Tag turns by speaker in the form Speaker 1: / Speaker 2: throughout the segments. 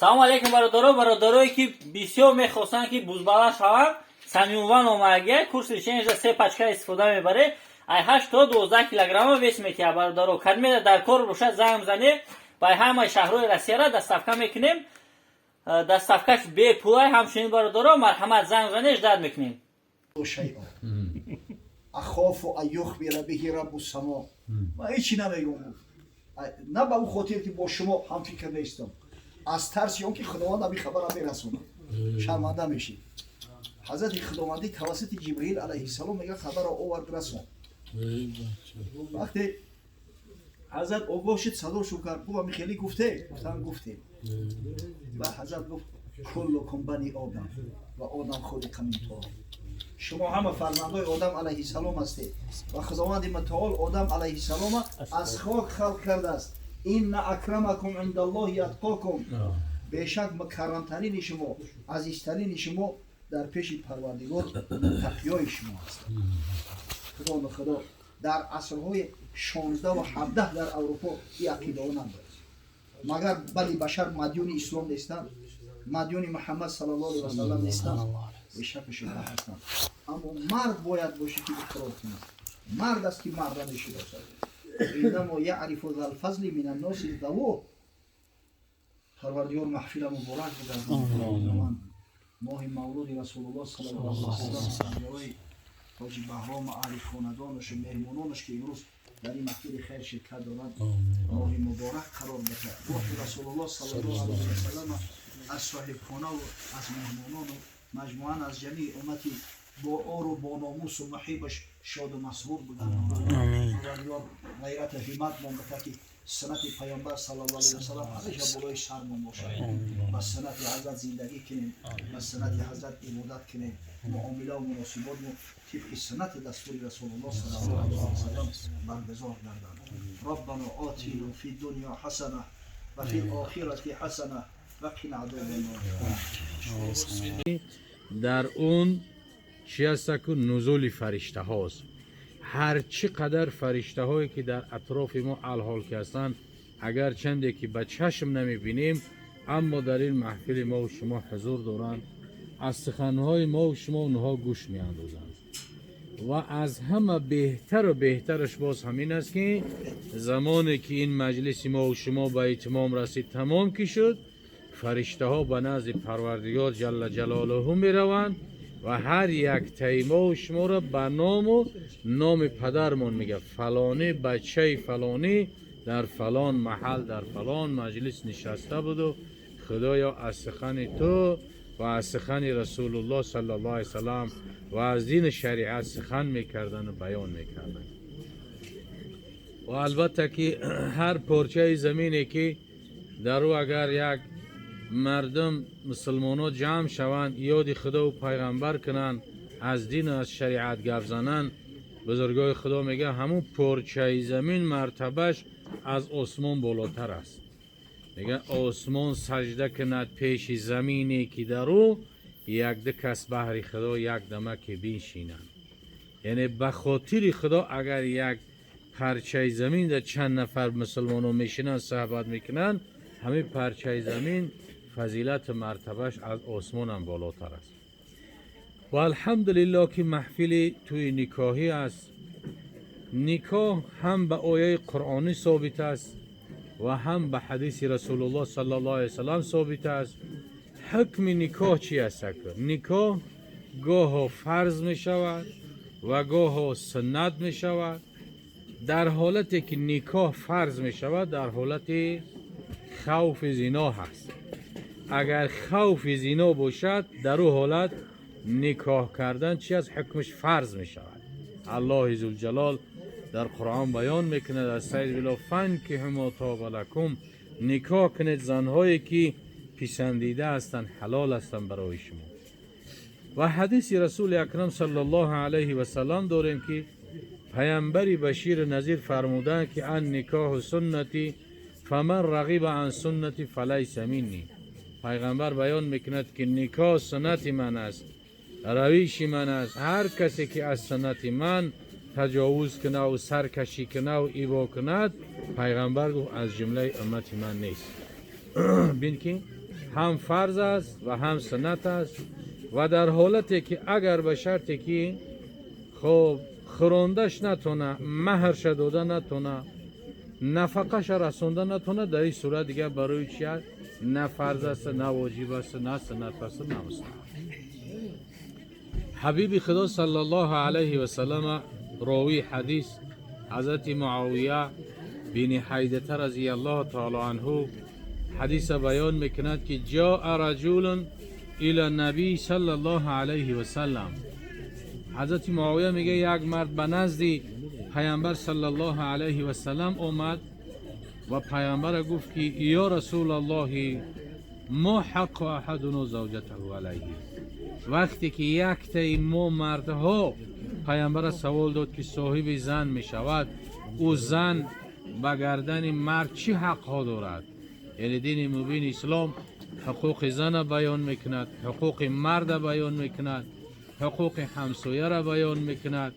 Speaker 1: салом алейкум бародарое ки бисёр мехостанд ки бузбала шаванд самиунван омаге курси лишенҷа 3 пачка истифода мебаре ай 8 то 12 килограмма вес мекия бародаро кадмеда дар кор бошад занг зане бай ҳамаи шаҳрҳои россияра доставка мекунем доставкаш бепулай ҳамчунин бародаро марҳамат занг зане ждат мекунем
Speaker 2: ахофу ан юхбира биҳи раббу само ман ҳечи намегум на ба ӯ хотир ки бо шумо ҳамфикр нестам аз тарси он ки худованд аби хабара мерасонад шарманда мешед ҳазрати худовандӣ тавассути ҷибрил алайҳиссалом мега хабаро овард расон вақте ҳазрат огоҳ шуд садошу кард гуфт михелӣ гуфте гуфтам гуфтем ва ҳазрат гуфт куллукум бани одам ва одам хулиқа мин туроб шумо ҳама фарзандои одам алайҳиссалом ҳастед ва худованди мутаол одам алайҳиссалома аз хок халқ кардааст инна акрамакум индаллоҳи атқокум бешак мукаррамтарини шумо азизтарини шумо дар пеши парвардигор муттақиёи шумо ҳастанд худо нахудо дар асрҳои 16 ва 17 дар аврупо и ақидаҳо надорад магар бали башар мадюни ислом нестанд мадюни муҳаммад саллаллоҳу алайҳи васаллам нестанд бешаки шумо ҳастанд аммо мард бояд боше ки ихтироф кунад мард аст ки марда мешиносад иннамо яърифу залфазли мин анноси завӯ парвардигор маҳфила муборак будад моҳи мавлуди расулуллоҳ саллаллоҳу алайҳи васаллам ҷалои ҳоҷи баҳром арифхонадоношу меҳмонош ки имрӯз дар ин маҳфили хайр ширкат доранд моҳи муборак қарор бекард роҳи расулуллоҳ саллаллоҳу алайҳи васаллам аз соҳибхонаву аз меҳмонону маҷмӯан аз ҷамии уммати бо ору бо номусу муҳибаш шоду масрур буданд парвардигор ғайрату ҳиммат монбата ки суннати пайғамбар саллаллоҳу алайҳи васаллам ҳамеша болои сармон бошад ба суннати ҳазрат зиндагӣ кунем ба суннати ҳазрат ибодат кунем муомила ва муносиботмо тибқи суннати дастури расулуллоҳ саллаллоҳу алайҳи васаллам баргузор гарданд роббано отина фи дунё ҳасана ва фи охирати ҳасана ва қина азобаннор
Speaker 3: дар он чӣ аста ку нузули фариштаҳост ҳарчи қадар фариштаҳое ки дар атрофи мо алҳол ки ҳастанд агар чанде ки ба чашм намебинем аммо дар ин маҳфили мову шумо ҳузур доранд аз суханҳои мову шумо онҳо гӯш меандозанд ва аз ҳама беҳтару беҳтараш боз ҳамин аст ки замоне ки ин маҷлиси мову шумо ба итмом расид тамом ки шуд фариштаҳо ба назди парвардигор ҷалла ҷалолуҳу мераванд ва ҳар як таймову шуморо ба ному номи падармон мегӯяд фалони бачаи фалонӣ дар фалон маҳал дар фалон маҷлис нишаста буду худоё аз сухани ту ва аз сухани расулуллоҳ саллаллоҳу алайҳи васаллам ва аз дини шариат сухан мекардану баён мекарданд ва албатта ки ҳар порчаи замине ки дар ӯ агар як мардум мусулмоно ҷамъ шаванд ёди худову пайғамбар кунанд аз дину аз шариат гап зананд бузургои худо мега ҳамун порчаи замин мартабаш аз осмон болотар аст мега осмон саҷда кунад пеши замине ки дар ӯ якду кас баҳри худо якдама ки биншинанд яъне ба хотири худо агар як парчаи замин дар чанд нафар мусулмоно мешинанд суҳбат мекунанд ҳамин парчаи замин фазилату мартабаш аз осмонам болотар аст ва алҳамдулиллоҳ ки маҳфили тӯи никоҳӣ аст никоҳ ҳам ба ояи қуръонӣ собит аст ва ҳам ба ҳадиси расулуллоҳ саллаллоҳу алайҳи васаллам собит аст ҳукми никоҳ чӣ аст никоҳ гоҳо фарз мешавад ва гоҳо суннат мешавад дар ҳолате ки никоҳ фарз мешавад дар ҳолати хавфи зино ҳаст агар хавфи зино бошад дар ӯ ҳолат никоҳ кардан чи аст ҳукмаш фарз мешавад аллоҳи зулҷалол дар қуръон баён мекунад астағфируллоҳ фанкиҳу мо тоба лакум никоҳ кунед занҳое ки писандида ҳастанд ҳалол ҳастанд барои шумо ва ҳадиси расули акрам саллаллоҳу алайҳи васаллам дорем ки пайғамбари баширу назир фармуданд ки ан никоҳу суннати фаман рағиба ан суннати фалайса минни пайғамбар баён мекунад ки никоҳ суннати ман аст равиши ман аст ҳар касе ки аз суннати ман таҷовуз кунаву саркашӣ кунаву ибо кунад пайғамбар гуфт аз ҷумлаи уммати ман нест бин ки هم فرض است و هم سنت است و در حالتی که اگر به شرطی که خب خروندش نتونه، مهرش داده نتونه، نفقش رسونده نتونه، در این صورت دیگه برای چی است؟ نه فرض است، نه واجب است، نه سنت است، نه مستحب. حبیب خدا صلی الله علیه و سلم راوی حدیث حضرت معاویه بن حیدته رضی الله تعالی عنه حدیث بیان میکند که جاء رجل الی النبی صلی الله علیه و سلم. حضرت معاویه میگه یک مرد به نزد پیامبر صلی الله علیه و سلم اومد و پیامبر گفت که یا رسول الله ما حق احدنا زوجته علیه. وقتی که یک تای ما مردها پیامبر سوال داد که صاحب زن می شود، او زن به گردن مرد چی حق ها دارد؟ یعنی دین مبین اسلام حقوق زن بیان میکند، حقوق مرد بیان میکند، حقوق همسایه را بیان میکند،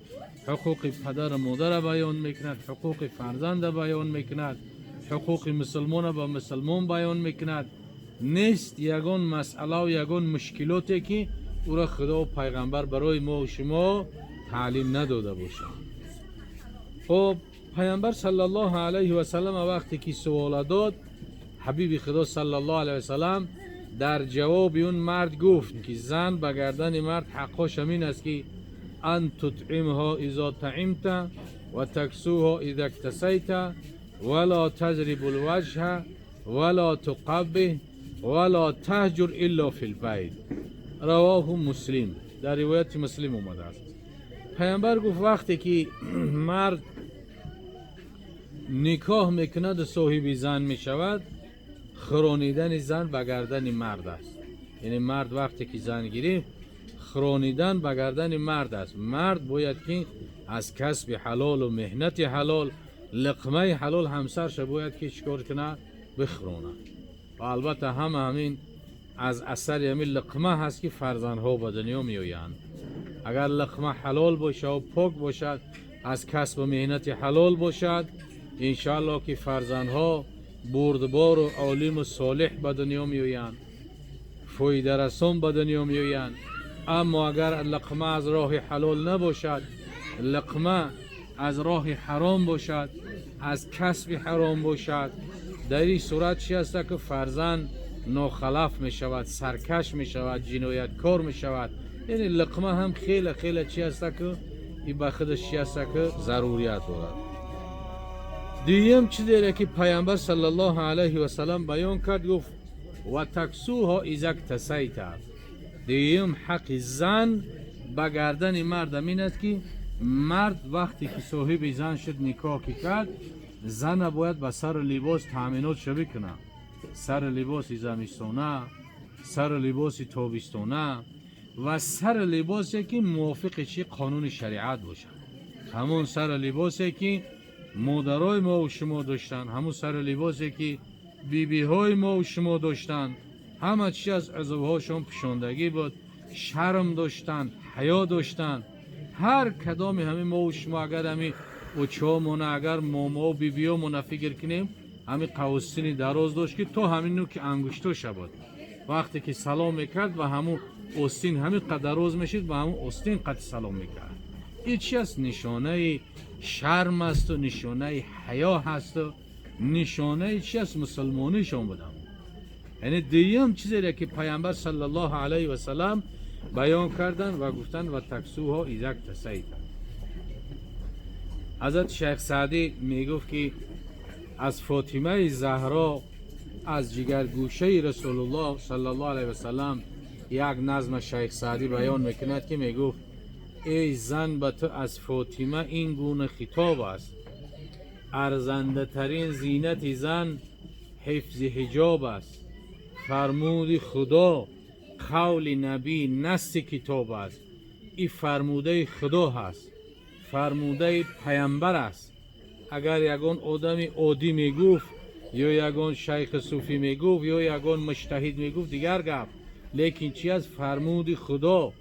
Speaker 3: حقوق پدر و مادر را بیان میکند، حقوق فرزند را بیان میکند، حقوق مسلمان به مسلمان بیان میکند. نیست یگان مسئله و یگان مشکلاتی که او را خدا و پیغمبر برای ما و شما تعلیم نداده باشند. خب پیامبر صلی الله علیه و سلم وقتی که سوال داد، حبیب خدا صلی الله علیه و سلم در جواب اون مرد گفت که زن به گردن مرد حقش همین است که ان تطعمها اذا طعمت و تکسوها اذا اکتسیت ولا تضرب الوجه ولا تقبه ولا تهجر الا فی البیت. رواه مسلم. در روایت مسلم اومده است. پیامبر گفت وقتی که مرد نکاح میکند و صاحب زن میشود، خرانیدن زن به گردن مرد است. یعنی مرد وقتی که زن گیره، خرانیدن به گردن مرد است. مرد باید که از کسب حلال و مهنت حلال، لقمه حلال همسرش باید که چیکار کنه؟ بخرونه. و البته همین از اثر همین لقمه هست که فرزندها به دنیا می آیند. اگر لقمه حلال باشه و پاک باشد، از کسب و مهنت حلال باشد، انشاءالله که فرزندها بردبار و عالم و صالح به دنیا می آیند، فایده رسان به دنیا می آیند. اما اگر لقمه از راه حلال نباشد، لقمه از راه حرام باشد، از کسب حرام باشد، در این صورت چی است که فرزند ناخلف می شود، سرکش می شود، جنایتکار می شود. یعنی لقمه هم خیلی خیلی چی است که این به خودش چی است که ضروریت دارد. دیگه چی داره که پیامبر صلی الله علیه و سلم بیان کرد، گفت و تکسوها اذا اکتسیت. دیگه حق زن به گردن مرد این است که مرد وقتی که صاحب زن شد، نکاح کرد، زن باید به سر لباس تامینات شوی کنه. سر لباس زمستانه، سر لباس تابستانه و سر لباسی که موافق چی قانون شریعت باشه. همون سر لباسی که مادرای ما و شما داشتن، همون سر لباسی که بیبی های ما و شما داشتن، همه چی از عضوهاشون پوشاندگی بود، شرم داشتن، حیا داشتن. هر کدام همین ما و شما اگر همین اوچه‌مون، اگر ماما و بیبیامون فکر کنیم، همین قوسین دراز داشت که تو همین نوع که انگشتاش بود، وقتی که سلام میکرد و همون اوستین همین قد دراز میشید، و همون اوستین قد سلام میکرد. این چی است؟ نشانه شرم است و نشانه حیا هست و نشانه چی است؟ مسلمانیشون بودم. یعنی دیگه چیزی که پیامبر صلی الله علیه و سلم بیان کردن و گفتن و تکسوها اذا اکتسیت. حضرت شیخ سعدی میگفت که از فاطمه زهرا از جگرگوشه رسول الله صلی الله علیه و سلم یک نظم شیخ سعدی بیان میکند که میگفت ای زن به تو از فاطمه این گونه خطاب است: ارزنده ترین زینت زن حفظ حجاب است. فرمود خدا، قول نبی، نص کتاب است. این فرموده خدا هست، فرموده پیامبر است. اگر یگان آدمی عادی میگفت یا یگان شیخ صوفی میگفت یا یگان مجتهد میگفت دیگر گفت، لیکن چی از فرمود خدا،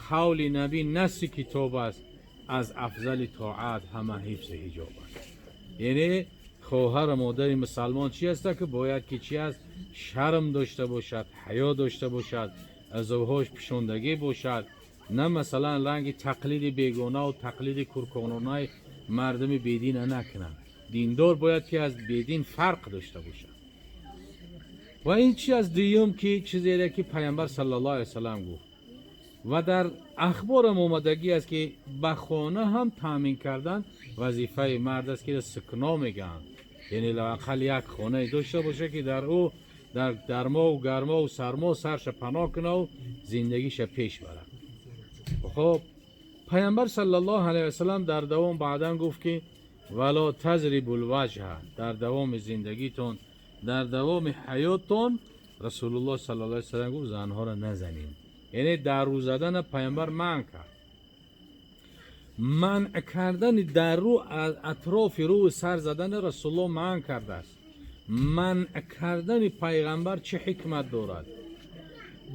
Speaker 3: قول نبی، نص کتاب است. از افضل طاعت همه حفظ حجاب است. یعنی خواهر مادر مسلمان چی است که باید که چی است شرم داشته باشد، حیا داشته باشد، از اوهاش پشندگی باشد، نه مثلا رنگ تقلید بیگانه و تقلید کورکانونای مردم بیدین نکنند. دیندار باید که از بیدین فرق داشته باشد. و این چی از دیوم که چیزی که پیامبر صلی الله علیه وسلم گفت و در اخبار هم اومدگی است که به خانه هم تامین کردن وظیفه مرد است که سکنا میگن، یعنی لااقل یک خانه داشته باشه که در او در گرما و گرما و سرما سرش پناه کنه و زندگیش پیش بره. خب پیامبر صلی الله علیه وسلم در دوام بعداً گفت که ولا تضربوا الوجه، در دوام زندگیتون، در دوام حیاتتون رسول الله صلی الله علیه وسلم گفت زنها را نزنین. یعنی در رو زدن پیامبر منع کرد. منع کردن در رو از اطراف رو سر زدن رسول الله منع کرده است. منع کردن پیغمبر چه حکمت دارد؟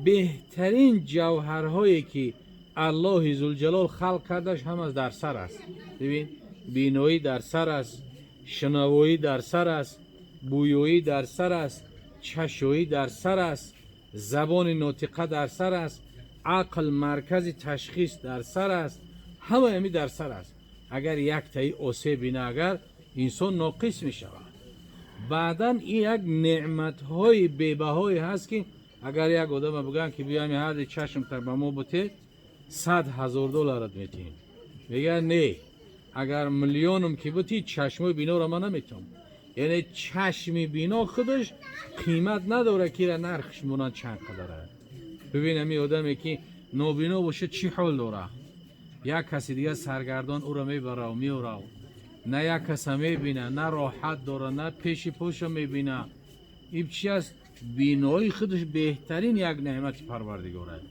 Speaker 3: بهترین جوهرهایی که الله ذوالجلال خلق کردش هم از در سر است. ببین، بینایی در سر است، شنوایی در سر است، بویایی در سر است، چشایی در سر است، زبان ناطقه در سر است، عقل مرکز تشخیص در سر است، همه همی در سر است. اگر یک تایی آسیب بینه اگر انسان ناقص می شود. بعداً این یک نعمت های بی‌بهای هست که اگر یک آدم بگن که بیایم هر چشم تا به ما بوده $100,000 میتیم، میگن نه، اگر میلیونم که بودی چشم بینا را من نمیتونم. یعنی چشم بینا خودش قیمت نداره که را نرخش مونان چند قدره. ببینم این آدمی که نابینا باشه چی حال داره، یک کسی دیگه سرگردان او را میبره و میوره، نه یک کس میبینه، نه راحت داره، نه پیش پوش میبینه. این چی است؟ بینایی خودش بهترین یک نعمت پروردگار است.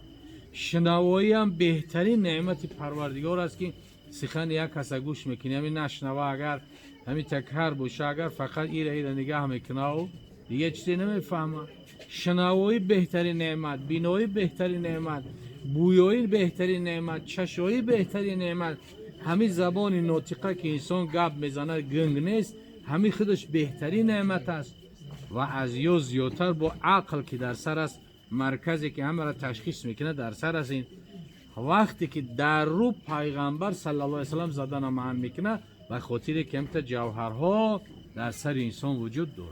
Speaker 3: شنوایی هم بهترین نعمت پروردگار است که سخن یک کس گوش میکنه، همین نشنوه اگر همین تکرار باشه، اگر فقط ایره نگاه میکنه و دیگه چیزی نمیفهمه. شنوایی بهترین نعمت، بینایی بهترین نعمت، بویایی بهترین نعمت، چشایی بهترین نعمت. همین زبان ناطقه که انسان گپ میزنه گنگ نیست، همین خودش بهترین نعمت است. و از یو زیادتر با عقل که در سر است، مرکزی که همه را تشخیص میکنه در سر است. این وقتی که در رو پیغمبر صلی الله علیه وسلم زدن معنی میکنه و خاطر که همت جوهرها در سر انسان وجود داره.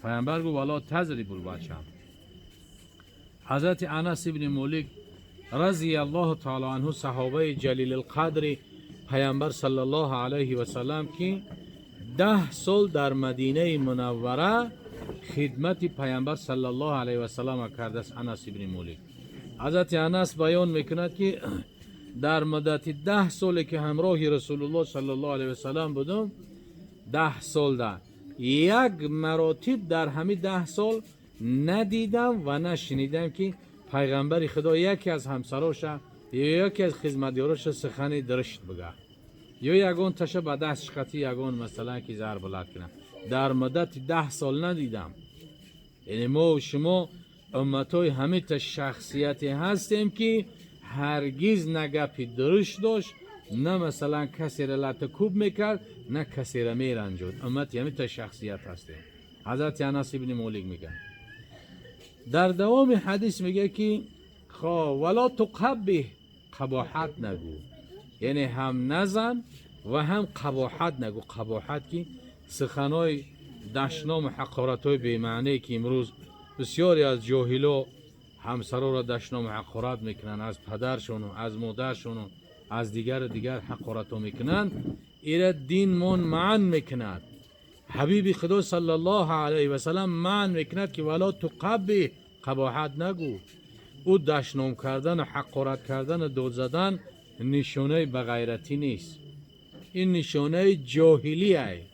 Speaker 3: پیغمبر گفت ولا تضربوا الوجه. حضرت انس ابن مالک رضی الله تعالی عنه صحابه جلیل القدر پیغمبر صلی الله علیه و سلم که 10 سال در مدینه منوره خدمت پیامبر صلی الله علیه و سلم کرده است. انس ابن مالک حضرت انس بیان میکند که در مدت 10 سال که همراه رسول الله صلی الله علیه و سلم بودم، 10 سال ده یک مراتب در همین 10 سال ندیدم و نشنیدم که پیغمبر خدا یکی از همسراش یا یکی از خدمتیاراش سخن درشت بگه یا یگان تشه به دست شقتی یگان مثلا که زر بلد کنه. در مدت 10 سال ندیدم. یعنی ما و شما امتای همه تا شخصیتی هستیم که هرگز نه گپی درشت داشت، نه مثلا کسی را لطکوب میکرد، نه کسی را میرنجود. امت همه تا شخصیت هستیم. حضرت انس ابن مالک میگه در دوام حدیث میگه که ولا تقبح، قباحت نگو، یعنی هم نزن و هم قباحت نگو. قباحت که سخنای دشنام حقارت های بی‌معنی که امروز بسیاری از جاهلا همسرا را دشنام حقارت میکنن، از پدرشون و از مادرشون و از دیگر حقارت ها میکنن. ایره دین من معن میکند. حبیب خدا صلی الله علیه و سلم معن میکند که ولا تقبح، قباحت نگو. او دشنام کردن و حقارت کردن و داد زدن نشانه بغیرتی نیست، این نشانه جاهلی است.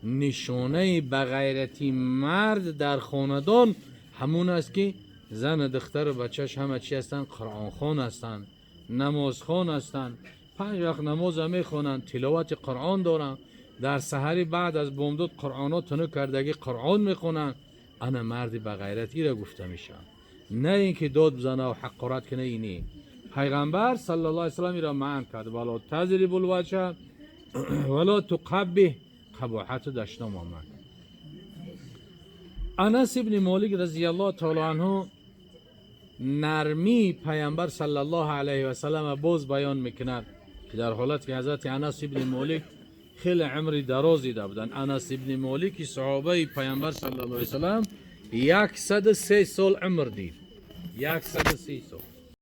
Speaker 3: نشانه بغیرتی مرد در خاندان همون است که زن دختر و بچهش همه چی هستن؟ قرآن خوان هستن، نماز خوان هستن، 5 وقت نماز هم میخوانن، تلاوت قرآن دارن، در سحری بعد از بامداد قرآن تنو کردگی قرآن میخونن. انا مرد بغیرتی را گفته میشن، نه اینکه داد بزنه و حقارت کنه. اینی پیغمبر صلی الله علیه و سلم را منع کرد ولا تضربوا الوجه ولا تقبح، قباحت داشتم آمد. انس ابن مالک رضی الله تعالی عنه نرمی پیامبر صلی الله علیه و سلم باز بیان میکند که در حالت که حضرت انس ابن مالک خیلی عمر درازی داشتند. انس ابن مالک صحابه پیامبر صلی الله علیه و سلم 103 سال عمر دید. 103 سال.